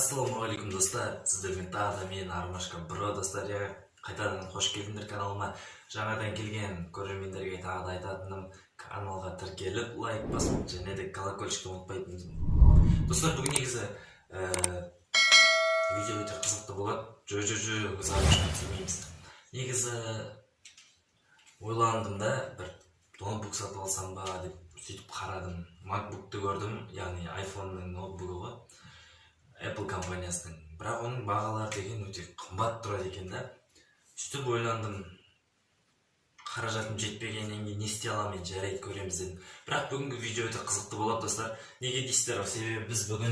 Ассалаумағалейкум достар, сіздермен тағы да мен Армашка Бро достар, қайтадан қош келдіңдер каналыма. Жаңадан келген көрермендерге тағы да айтатыным, каналға тіркеліп, лайк басып, және де колокольчикті ұмытпайтын. Достар, бүгін негізі видео өте қызықты болады. Ұзақ түсірмейміз. Негізі ойландым да, бір ноутбук сатып алсам ба деп сөйтіп қарадым. MacBook'ты көрдім, яғни iPhone'ның ноутбугі ғой. Apple компаниясының. Бірақ оның бағалары деген өте қымбат тұрады екен да. Сөйтіп ойландым, қаражатым жетпегеннен кейін не істей аламын, жарайды көреміз дедім. Бірақ бүгінгі видео өте қызықты болады достар. Неге дейсіздер? Себебі біз бүгін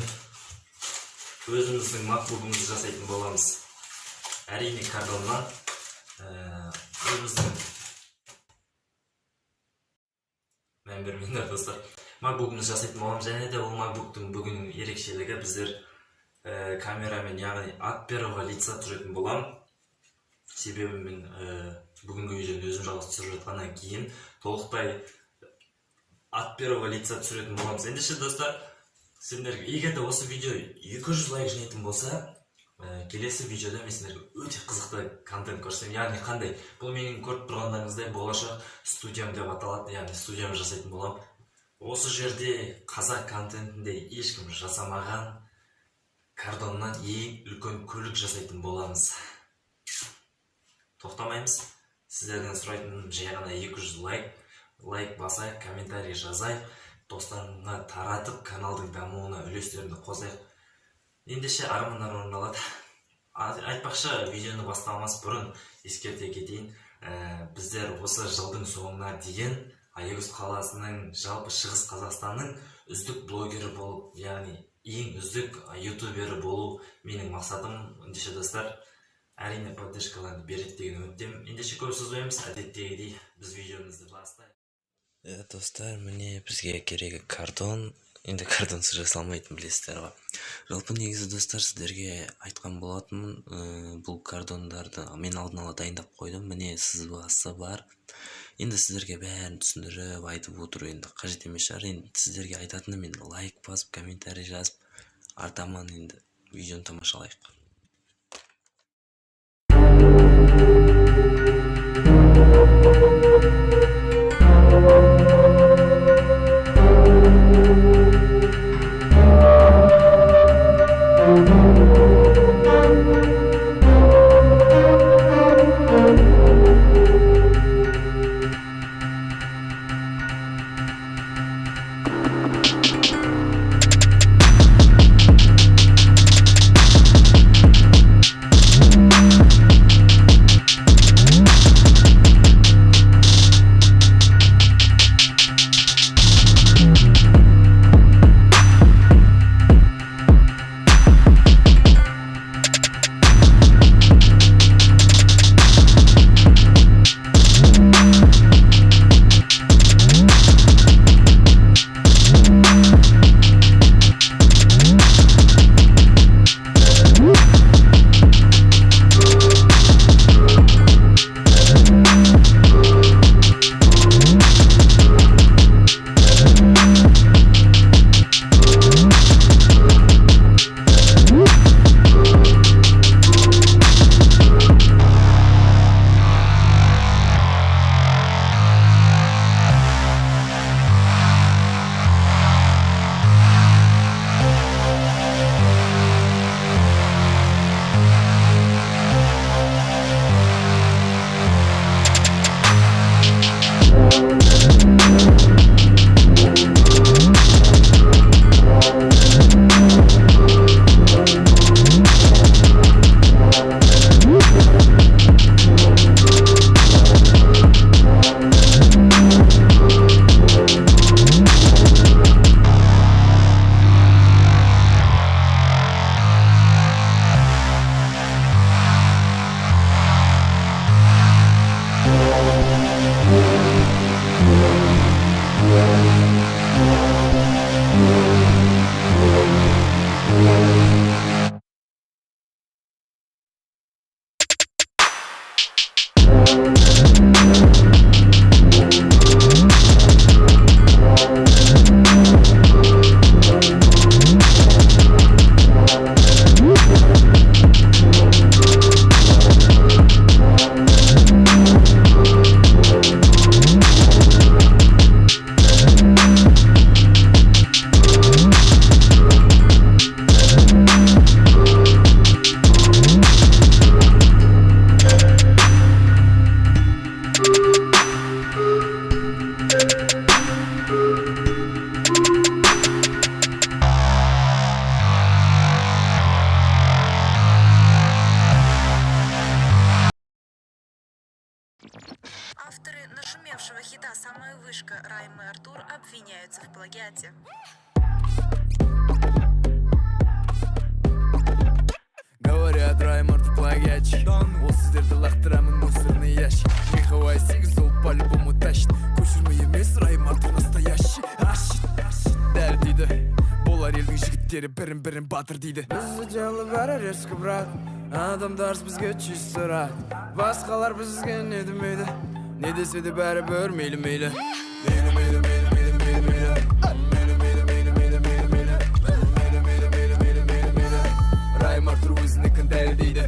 өзіміздің MacBook'ымызды жасайтын боламыз. Әрине кардоннан өзіміздің мән бермеңдер достар. MacBook'ымызды жасайтын боламыз, және де ол MacBook'тың бүгін ерекшелігі біздер камерамен, яғни от первого лица түсіретін болам. Себебі мен бүгінгі видеоны өзім жалғыз түсіріп жатқаннан кейін толықтай от первого лица түсіретін боламыз. Ендеше достар, сендерге егер де осы видео 200 лайк жинайтын болса, келесі видеода мен сендерге өте қызықты контент көрсетемін. Яғни қандай? Бұл менің көріп тұрғандарыңыздай болашақ студиям деп аталады, яғни студиям жасайтын болам. Осы жерде қазақ контентінде ешкім жасамаған кардоннан ең үлкен көлік жасайтын боламыз. Тоқтамаймыз. Сіздерден сұрайтыным жай ғана 200 лайк басайық, комментарий жазайық, достарыңа таратып, каналдың дамуына үлестерімді қосайық. Ендеше армандар орындалады. Айтпақшы, видеоны бастамас бұрын ескерте кетейін. Біздер осы жылдың соңына дейін Аягөз қаласының, жалпы Шығыс Қазақстанның үздік блогері болып, яғни ең үздік ютубері болу менің мақсатым. Ендеше достар, әрине поддержкаларды береді деген үміттемін. Ендеше көп созбаймыз, әдеттегідей біз видеомызды бастайық. Достар, міне бізге керегі кардон. Енді кардонсыз жасалмайтын білесіздер ғой. Жалпы негізі достар, сіздерге айтқан болатынмын, бұл кардондарды мен алдын ала дайындап қойдым. Міне сызбасы бар. Енді сіздерге бәрін түсіндіріп айтып отыру енді қажет емес шығар. Енді сіздерге айтатыным мен лайк басып, комментарий жазып, артаман енді видеоны тамашалайық. самая вышка Райма и Артур обвиняются в плагиате. Говорят, Раймард плагиатчик. Ол сіздерді лақтырамын мусорный ящик. Михаил 8 ол по-любому тащит. Көшірме емес, Раймард настоящий. Дәл дейді, болар елдің жігіттері бірін батыр дейді. Бізді дело бәрі резко, брат. Адамдар бізге чисто рад. Басқалар бізге не демейді. Не десе де бәрі бір мейлі. Раймард өзінікін дәлдейді.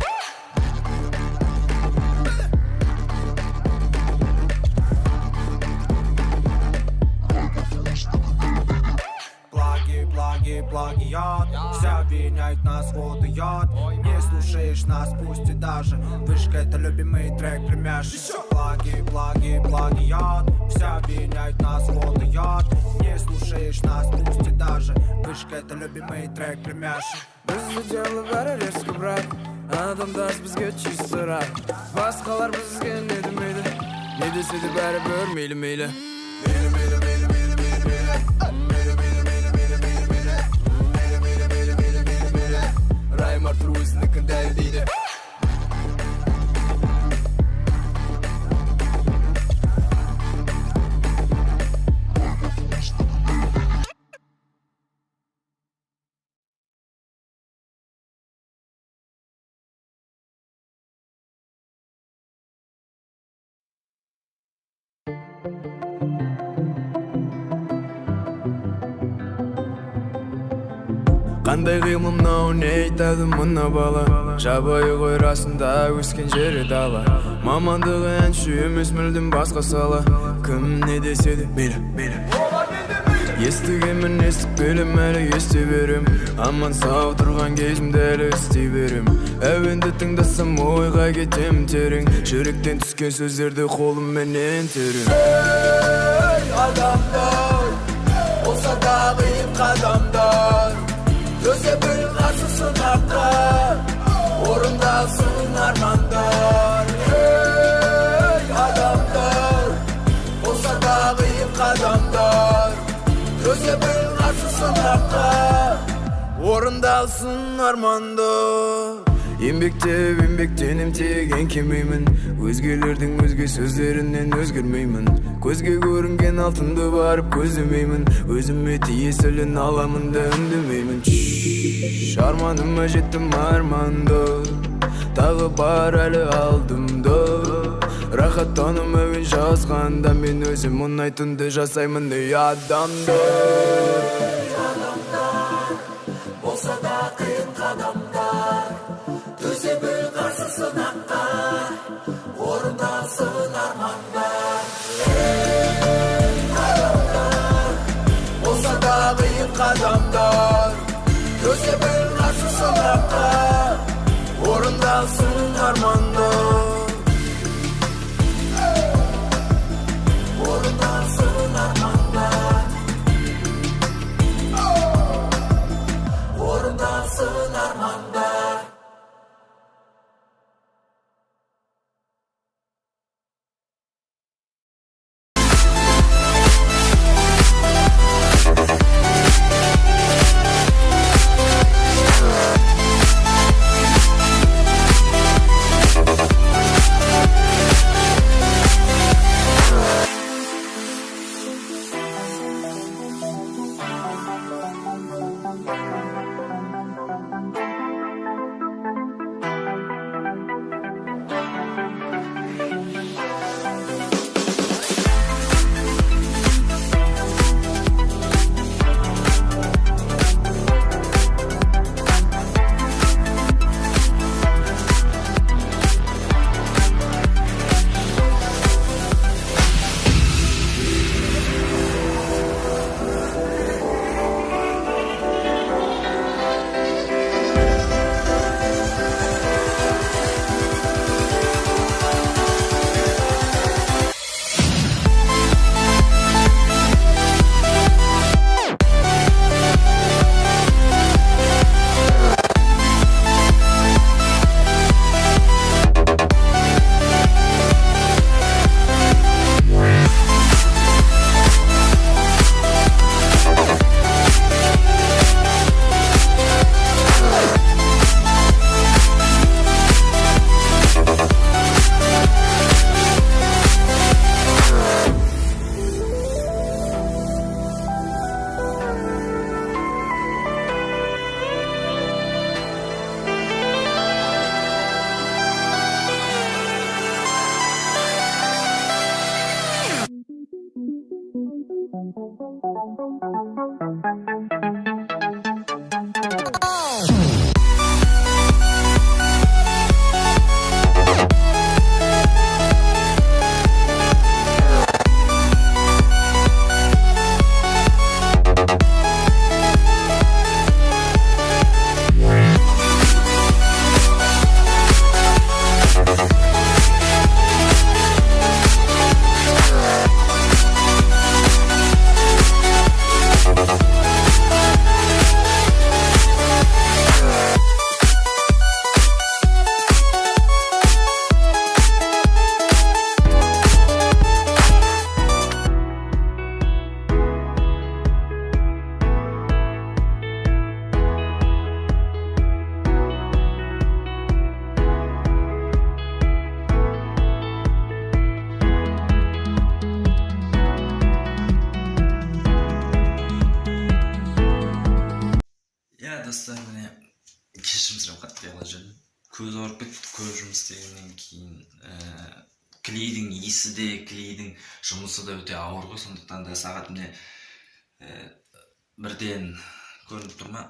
Плагиат, все обвиняют нас, вот идет. Не слушаешь нас, пусть и даже вышка это любимый трек племяш. Плагиат, все обвиняют нас, вот идет. Не слушаешь нас, пусть и даже вышка это любимый трек племяш. Бізді дело бәрі резко, брат. Адамдар бізге чисто рад. Басқалар бізге не демейді. Не десе де бәрі бір мейлі. Раймард өзінікін дәлдейді. Қандай қимыл мынау, не айтады мына бала. Жабайы ғой расында өскен жері дала. Мамандығы әнші емес мүлдім басқа сала. Кім не десе де мейлі. Естігенмін естікпелім әлі ести берем. Аман сау тұрған кезімді әлі істей берем. Әуенді тыңдасам ойға кетем терең. Жүректен түскен сөздерді қолымменен терем. Ей адамдар, болса да қиын қадамдар. Төзе біл қарсы сынаққа, орындалсын армандар. Ей адамдар, болса да қиын қадамдар. Төзе біл қарсы сынаққа, орындалсын армандар. Еңбектенім теген кемеймін. Өзгелердің өзге сөздерінен өзгермеймін. Көзге көрінген алтынды барып көздемеймін. Өзіме тиесілін аламын да үндемеймін. Арманыма жеттім арманды, тағы бар әлі алдымды. Рахаттаным әуен жазғанда, мен өзім ұнайтынды жасаймын ей адамды. Болса да қиын қадамдар, төзе біл қарсы сынаққа, орындалсын армандар. Адамдар, болса да қиын қадамдар, төзе біл қарсы сынаққа, орындалсын армандар. Орындалсын армандар. Орындалсын армандар. Иә достар, міне кешірім сұрап қатты ұялап жүрдім. Көз ауырып кетті, көп жұмыс істегеннен кейін. Клейдің иісі де, клейдің жұмысы да өте ауыр ғой, сондықтан да сағат міне бірден көрініп тұр ма?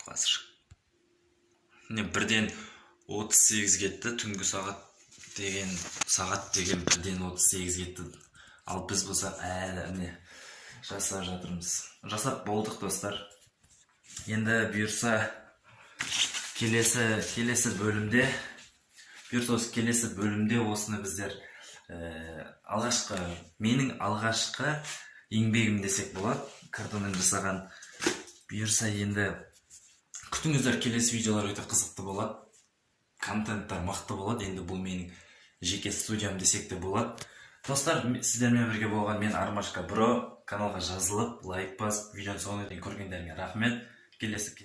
Қазір. Міне бірден 38 кетті, түнгі сағат деген бірден 38 кетті. Ал біз болсақ әлі міне жасап жатырмыз. Жасап болдық достар. Енді бұйырса келесі бөлімде осыны біздер менің алғашқы еңбегім десек болады, картоннан жасаған. Бұйырса енді күтіңіздер, келесі видеолар өте қызықты болады, контенттар мықты болады. Енді бұл менің жеке студиям десек те болады. Достар, сіздермен бірге болған мен Армашка Бро. Каналға жазылып, лайк басып, видеоны соңына дейін көргендеріңе рахмет. Келесі